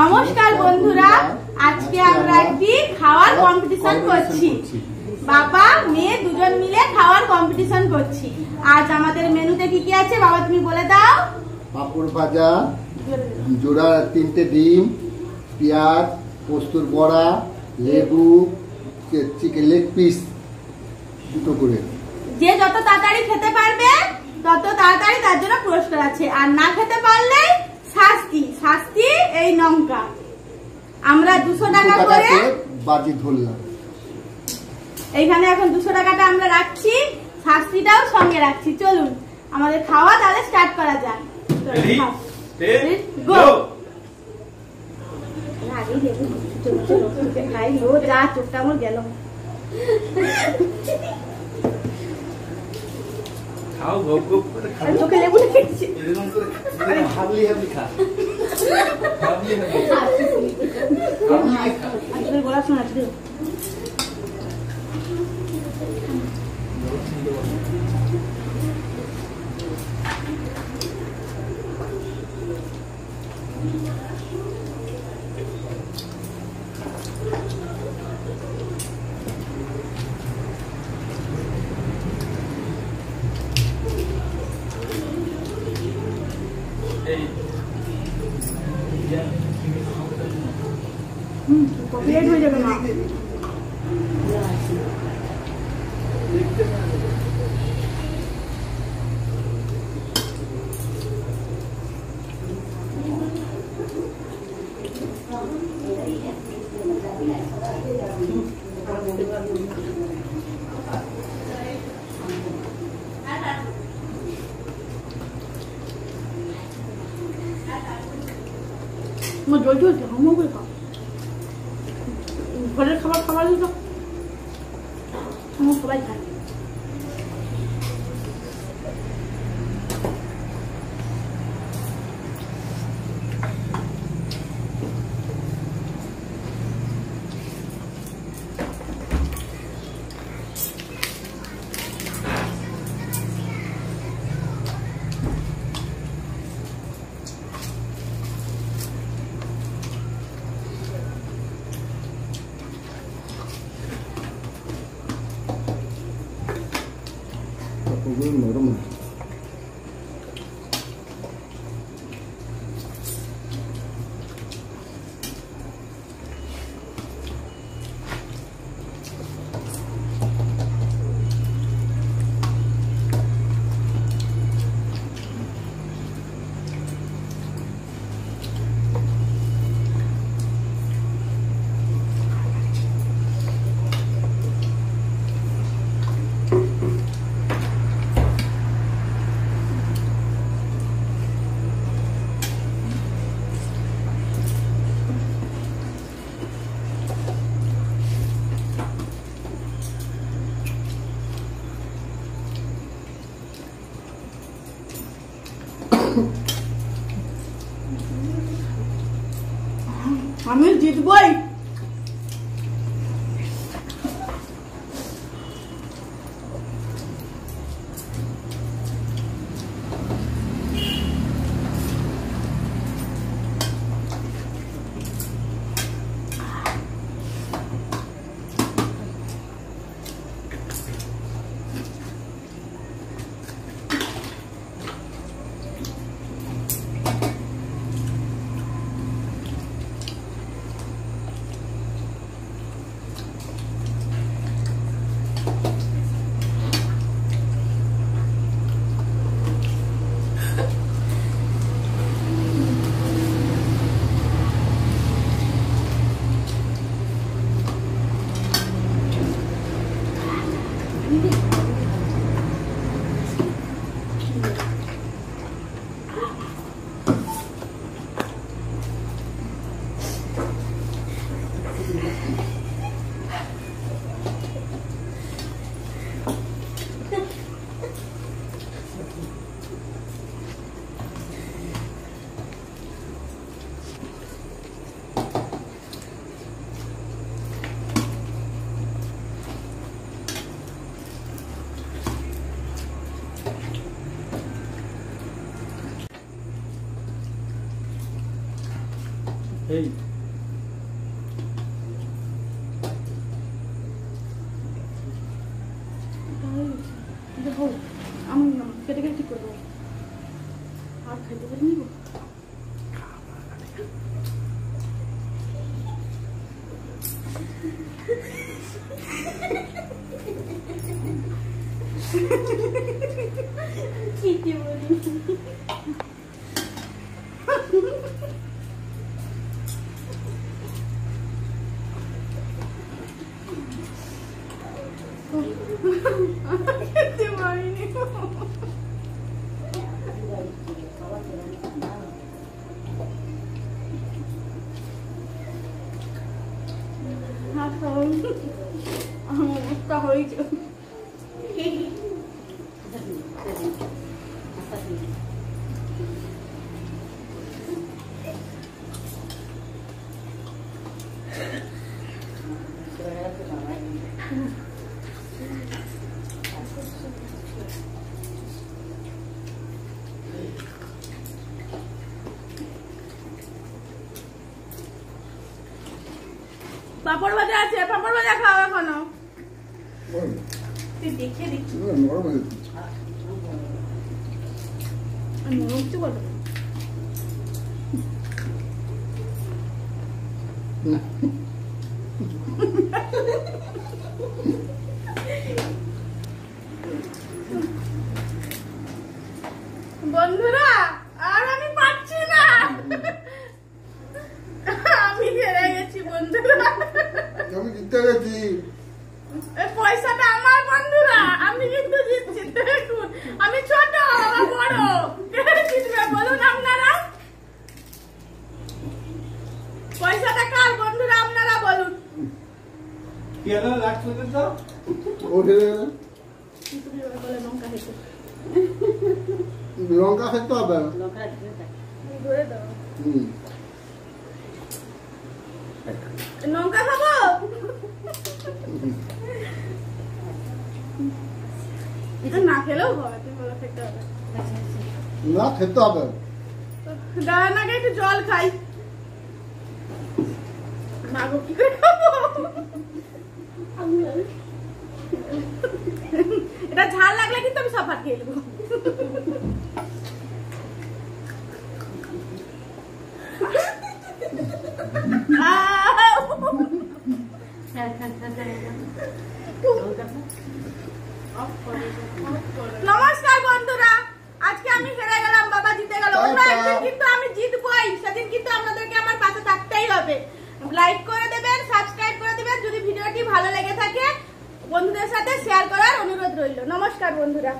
নমস্কার বন্ধুরা, আজকে আমরা একটি খাওয়ার কম্পিটিশন করছি। বাবা মেয়ে দুজন মিলে খাওয়ার কম্পিটিশন করছি। আজ আমাদের মেনুতে কি কি আছে বাবা তুমি বলে দাও। পাপড় ভাজা, জোড়া 3টে ডিম, পেঁয়াজ, পোস্তর বড়া, লেবু, চিকেন লেগ পিস 2টো করে। যে যত তাড়াতাড়ি খেতে পারবে তত তাড়াতাড়ি তার জন্য পুরস্কার আছে, আর না খেতে পারলে শাস্তি এই লঙ্কা। আমরা 200 টাকা করে বাজি ধরলাম। এইখানে এখন 200 টাকাটা আমরা রাখছি, শাস্তিটাও সঙ্গে রাখছি। চলুন আমাদের খাওয়া তাহলে স্টার্ট করা যাক। চোখটা আমার গেল। চোখে লেবু লেগেছে। গলা শোনাচ্ছি। কপিরাইট হয়ে যাবে না। জল চলছে হাম করে খাও। ঘরের খাবার খাবার দিত আমার সবাই খায়। নরম আমি জিতবই। এই দেখো আমি কেটে কেটে ঠিক করবো আর খাইতে পারি নিব কি বলি খেতে পারিনি আমার অবস্থা হয়েছে পাপড় ভাজা আছে, পাপড় ভাজা খাও এখনো। তুই দেখে দেখছি নরম হচ্ছে বলো। বন্ধুরা আর আমি পাচ্ছি না, আমি হেরে গেছি বন্ধুরা, আমি জিতে গেছি। পয়সাটা আমার বন্ধুরা, আমি কিন্তু জিতছি। দেখুন আমি ছোট বড় কে জিতবে বলুন আপনারা? পয়সাটা কার বন্ধুরা আপনারা বলুন। কেন লাগছে তো ও হেরে গেল। লঙ্কা খেতে লঙ্কা খেতে হবে। ধরে দাও হুম লঙ্কা খাবো। এটা না খেলেও হয়, তুমি বলো খেতে হবে না, খেতে হবে। দাঁড়ান আগে একটু জল খাই। মাগো কি করে খাবো? এটা ঝাল লাগলে কিন্তু আমি সাফা খেয়ে নেবো। নমস্কার বন্ধুরা, আজকে আমি হেরে গেলাম, বাবা জিতে গেল। অন্য একদিন কিন্তু আমি জিতবই, সেদিন কিন্তু আপনাদেরকে আমার পাশে থাকতেই হবে। লাইক করে দেবেন, সাবস্ক্রাইব করে দেবেন, যদি ভিডিওটি ভালো লেগে থাকে বন্ধুদের সাথে শেয়ার করার অনুরোধ রইল। নমস্কার বন্ধুরা।